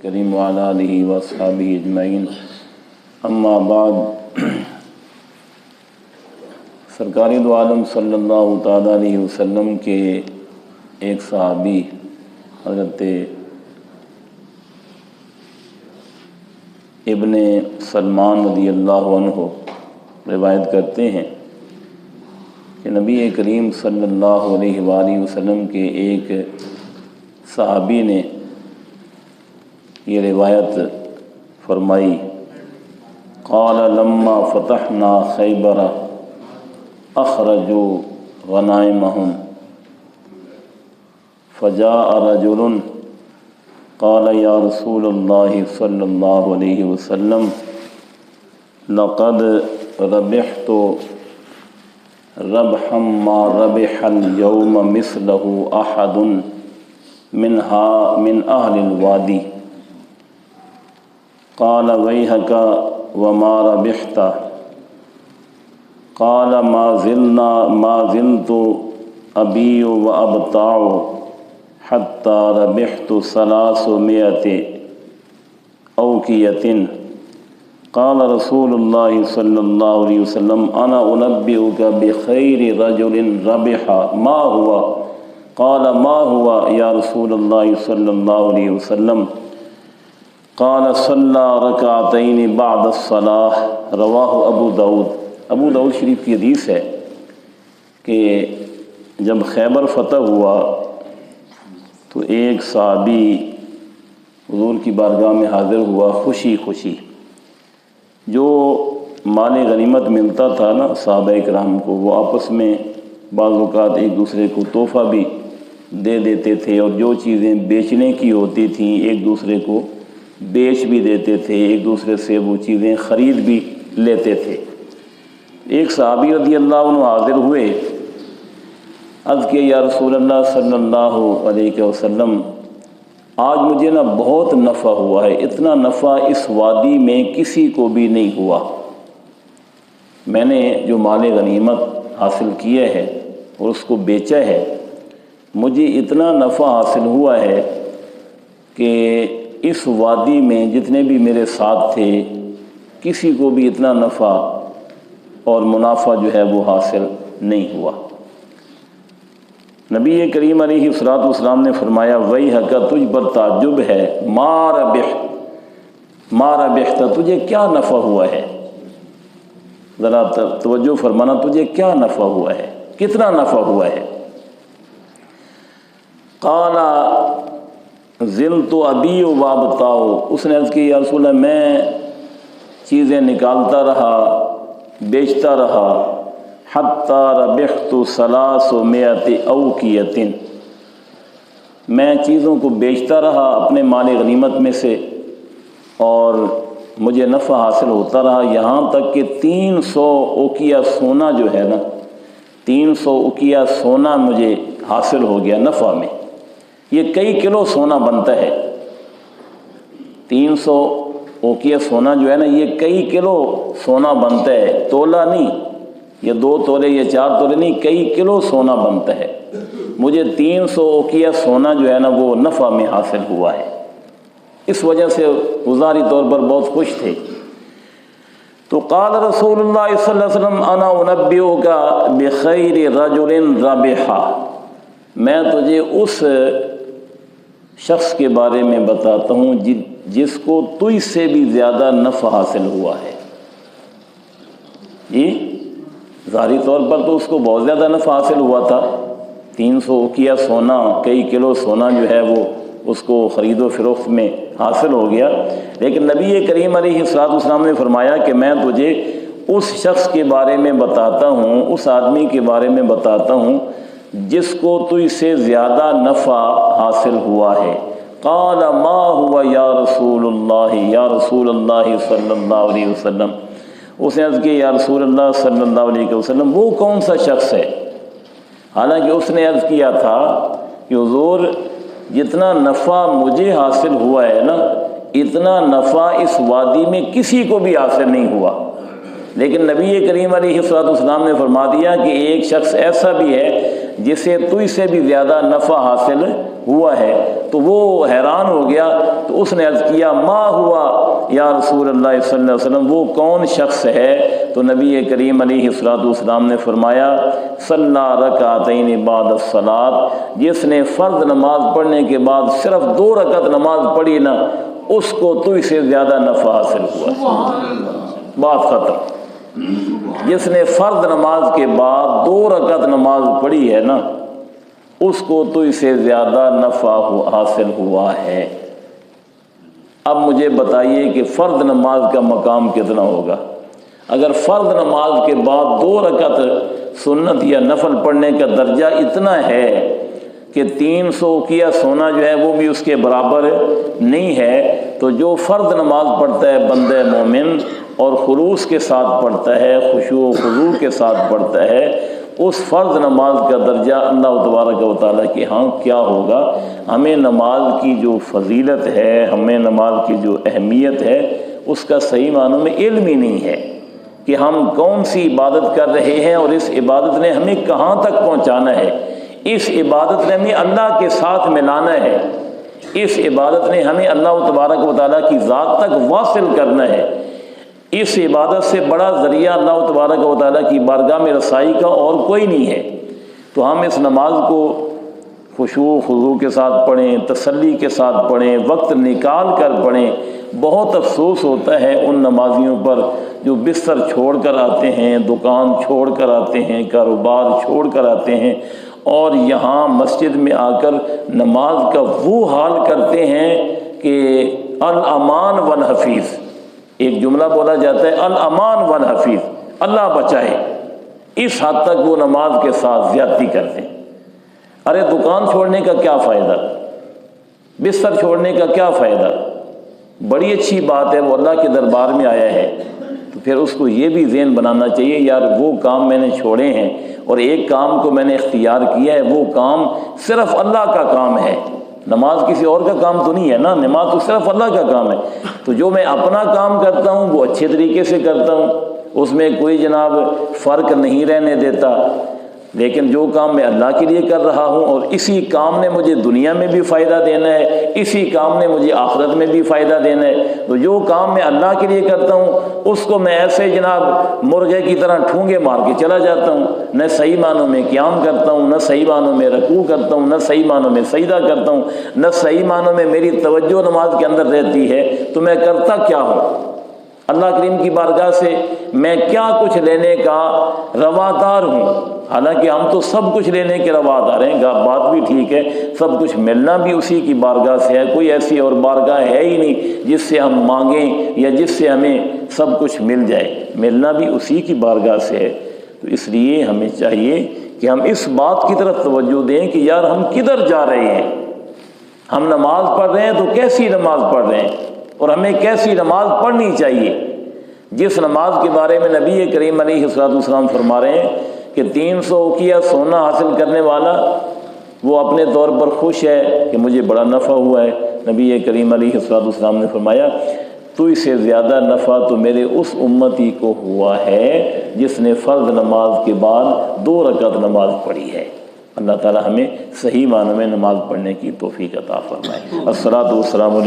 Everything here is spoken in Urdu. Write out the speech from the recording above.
کریم وعلی آلہ واصحابہ اجمعین، اما بعد۔ سرکار دو عالم صلی اللہ تعالیٰ علیہ وسلم کے ایک صحابی حضرت ابن سلمان رضی اللہ عنہ روایت کرتے ہیں کہ نبی کریم صلی اللہ علیہ وآلہ وسلم کے ایک صحابی نے یہ روایت فرمائی، قال لما فتحنا خیبر اخرجوا غنائمهم فجاء رجل قال یا رسول اللہ صلی اللہ علیہ وسلم لقد ربحت ربحا ما ربح اليوم مثله احد من اہل الوادی، قال ویحک وما ربحت؟ قال ما زلت ابیع وابتاع حتی ربحت 300 اوقیۃ۔ قال رسول اللہ صلی اللہ علیہ وسلم انا انبئک بخیر رجل ربح، ما ہوا؟ قال ما ہوا یا رسول اللہ صلی اللہ علیہ وسلم؟ قال صلی رکعتین بعد الصلاۃ، رواہ ابو داؤد شریف کی حدیث ہے کہ جب خیبر فتح ہوا تو ایک صحابی حضور کی بارگاہ میں حاضر ہوا خوشی جو مال غنیمت ملتا تھا نا صحابہ کرام کو، وہ آپس میں بعض اوقات ایک دوسرے کو تحفہ بھی دے دیتے تھے، اور جو چیزیں بیچنے کی ہوتی تھیں ایک دوسرے کو بیچ بھی دیتے تھے، ایک دوسرے سے وہ چیزیں خرید بھی لیتے تھے۔ ایک صحابی رضی اللہ عنہ حاضر ہوئے، عرض کیا یا رسول اللہ صلی اللہ علیہ وسلم، آج مجھے بہت نفع ہوا ہے، اتنا نفع اس وادی میں کسی کو بھی نہیں ہوا۔ میں نے جو مال غنیمت حاصل کیا ہے اور اس کو بیچا ہے، مجھے اتنا نفع حاصل ہوا ہے کہ اس وادی میں جتنے بھی میرے ساتھ تھے کسی کو بھی اتنا نفع اور منافع جو ہے وہ حاصل نہیں ہوا۔ نبی کریم علیہ الصلوۃ والسلام نے فرمایا ویحک، تجھ پر تعجب ہے، ما ربحت، تجھے کیا نفع ہوا ہے؟ ذرا توجہ فرمانا، تجھے کیا نفع ہوا ہے، کتنا نفع ہوا ہے؟ قال زلت ابیع وابتاع، اس نے عرض کی یا رسول اللہ میں چیزیں نکالتا رہا بیچتا رہا، حتی ربحت 300 اوقیۃ، میں چیزوں کو بیچتا رہا اپنے مال غنیمت میں سے اور مجھے نفع حاصل ہوتا رہا، یہاں تک کہ 300 اوقیہ سونا جو ہے نا، 300 اوقیہ سونا مجھے حاصل ہو گیا نفع میں۔ یہ کئی کلو سونا بنتا ہے، 300 اوقیہ سونا جو ہے نا یہ کئی کلو سونا بنتا ہے، تولہ نہیں، یہ 2 تولے یا 4 تولے نہیں، کئی کلو سونا بنتا ہے۔ مجھے 300 اوقیہ سونا جو ہے نا وہ نفع میں حاصل ہوا ہے، اس وجہ سے وہ ظاہری طور پر بہت خوش تھے۔ تو قال رسول اللہ صلی اللہ علیہ وسلم انا انبئک بخیر رجل ربح، میں تجھے اس شخص کے بارے میں بتاتا ہوں جس کو تجھ سے بھی زیادہ نفع حاصل ہوا ہے۔ جی ظاہری طور پر تو اس کو بہت زیادہ نفع حاصل ہوا تھا، 300 اوقیہ سونا، کئی کلو سونا جو ہے وہ اس کو خرید و فروخت میں حاصل ہو گیا، لیکن نبی کریم علیہ الصلوۃ والسلام نے فرمایا کہ میں تجھے اس شخص کے بارے میں بتاتا ہوں، اس آدمی کے بارے میں بتاتا ہوں جس کو تجھ سے زیادہ نفع حاصل ہوا ہے۔ قال ما ہوا یا رسول اللہ صلی اللہ علیہ وسلم؟ اس نے عرض کی یا رسول اللہ صلی اللہ علیہ وسلم وہ کون سا شخص ہے؟ حالانکہ اس نے عرض کیا تھا کہ حضور جتنا نفع مجھے حاصل ہوا ہے نا، اتنا نفع اس وادی میں کسی کو بھی حاصل نہیں ہوا، لیکن نبی کریم علیہ السلام نے فرما دیا کہ ایک شخص ایسا بھی ہے جسے تجھ سے بھی زیادہ نفع حاصل ہوا ہے، تو وہ حیران ہو گیا، تو اس نے عرض کیا ما ہوا یا رسول اللہ صلی اللہ علیہ وسلم، وہ کون شخص ہے؟ تو نبی کریم علیہ السلام نے فرمایا صلی رکعتین بعد الصلاۃ، جس نے فرض نماز پڑھنے کے بعد صرف 2 رکعت نماز پڑھی نا، اس کو تجھ سے زیادہ نفع حاصل ہوا۔ بات ختم۔ جس نے فرض نماز کے بعد 2 رکعت نماز پڑھی ہے نا، اس کو تجھ سے زیادہ نفع حاصل ہوا ہے۔ اب مجھے بتائیے کہ فرض نماز کا مقام کتنا ہوگا؟ اگر فرض نماز کے بعد 2 رکعت سنت یا نفل پڑھنے کا درجہ اتنا ہے کہ 300 کیا سونا جو ہے وہ بھی اس کے برابر نہیں ہے، تو جو فرض نماز پڑھتا ہے بندہ مومن اور خلوص کے ساتھ پڑھتا ہے، خشوع و خضوع کے ساتھ پڑھتا ہے، اس فرض نماز کا درجہ اللہ تبارک و تعالیٰ کے ہاں کیا ہوگا؟ ہمیں نماز کی جو فضیلت ہے، ہمیں نماز کی جو اہمیت ہے، اس کا صحیح معنوں میں علم ہی نہیں ہے کہ ہم کون سی عبادت کر رہے ہیں اور اس عبادت نے ہمیں کہاں تک پہنچانا ہے۔ اس عبادت نے ہمیں اللہ کے ساتھ ملانا ہے، اس عبادت نے ہمیں اللہ تبارک و تعالیٰ کی ذات تک واصل کرنا ہے۔ اس عبادت سے بڑا ذریعہ اللہ تبارک و تعالیٰ کی بارگاہ میں رسائی کا اور کوئی نہیں ہے۔ تو ہم اس نماز کو خشوع و خضوع کے ساتھ پڑھیں، تسلی کے ساتھ پڑھیں، وقت نکال کر پڑھیں۔ بہت افسوس ہوتا ہے ان نمازیوں پر جو بستر چھوڑ کر آتے ہیں، دکان چھوڑ کر آتے ہیں، کاروبار چھوڑ کر آتے ہیں، اور یہاں مسجد میں آ کر نماز کا وہ حال کرتے ہیں کہ الامان والحفیظ، ایک جملہ بولا جاتا ہے الامان والحفیظ، اللہ بچائے، اس حد تک وہ نماز کے ساتھ زیادتی کرتے ہیں۔ ارے دکان چھوڑنے کا کیا فائدہ؟ بستر چھوڑنے کا کیا فائدہ؟ بڑی اچھی بات ہے، وہ اللہ کے دربار میں آیا ہے، تو پھر اس کو یہ بھی ذہن بنانا چاہیے یار وہ کام میں نے چھوڑے ہیں اور ایک کام کو میں نے اختیار کیا ہے، وہ کام صرف اللہ کا کام ہے، نماز کسی اور کا کام تو نہیں ہے نا، نماز تو صرف اللہ کا کام ہے۔ تو جو میں اپنا کام کرتا ہوں وہ اچھے طریقے سے کرتا ہوں، اس میں کوئی جناب فرق نہیں رہنے دیتا، لیکن جو کام میں اللہ کے لیے کر رہا ہوں اور اسی کام نے مجھے دنیا میں بھی فائدہ دینا ہے، اسی کام نے مجھے آخرت میں بھی فائدہ دینا ہے، تو جو کام میں اللہ کے لیے کرتا ہوں اس کو میں ایسے جناب مرغے کی طرح ٹھونگے مار کے چلا جاتا ہوں، نہ صحیح معنوں میں قیام کرتا ہوں، نہ صحیح معنوں میں رکوع کرتا ہوں، نہ صحیح معنوں میں سجدہ کرتا ہوں، نہ صحیح معنوں میں میری توجہ نماز کے اندر رہتی ہے، تو میں کرتا کیا ہوں؟ اللہ کریم کی بارگاہ سے میں کیا کچھ لینے کا روادار ہوں؟ حالانکہ ہم تو سب کچھ لینے کے روادار ہیں، بات بھی ٹھیک ہے، سب کچھ ملنا بھی اسی کی بارگاہ سے ہے، کوئی ایسی اور بارگاہ ہے ہی نہیں جس سے ہم مانگیں یا جس سے ہمیں سب کچھ مل جائے، ملنا بھی اسی کی بارگاہ سے ہے۔ تو اس لیے ہمیں چاہیے کہ ہم اس بات کی طرف توجہ دیں کہ یار ہم کدھر جا رہے ہیں؟ ہم نماز پڑھ رہے ہیں تو کیسی نماز پڑھ رہے ہیں اور ہمیں کیسی نماز پڑھنی چاہیے؟ جس نماز کے بارے میں نبی کریم علیہ السلام فرما رہے ہیں کہ 300 کیا سونا حاصل کرنے والا وہ اپنے طور پر خوش ہے کہ مجھے بڑا نفع ہوا ہے، نبی کریم علیہ السلام نے فرمایا تو اس سے زیادہ نفع تو میرے اس امتی کو ہوا ہے جس نے فرض نماز کے بعد 2 رکعت نماز پڑھی ہے۔ اللہ تعالی ہمیں صحیح معنوں میں نماز پڑھنے کی توفیق عطا فرمائے۔ الصلاۃ والسلام علیہ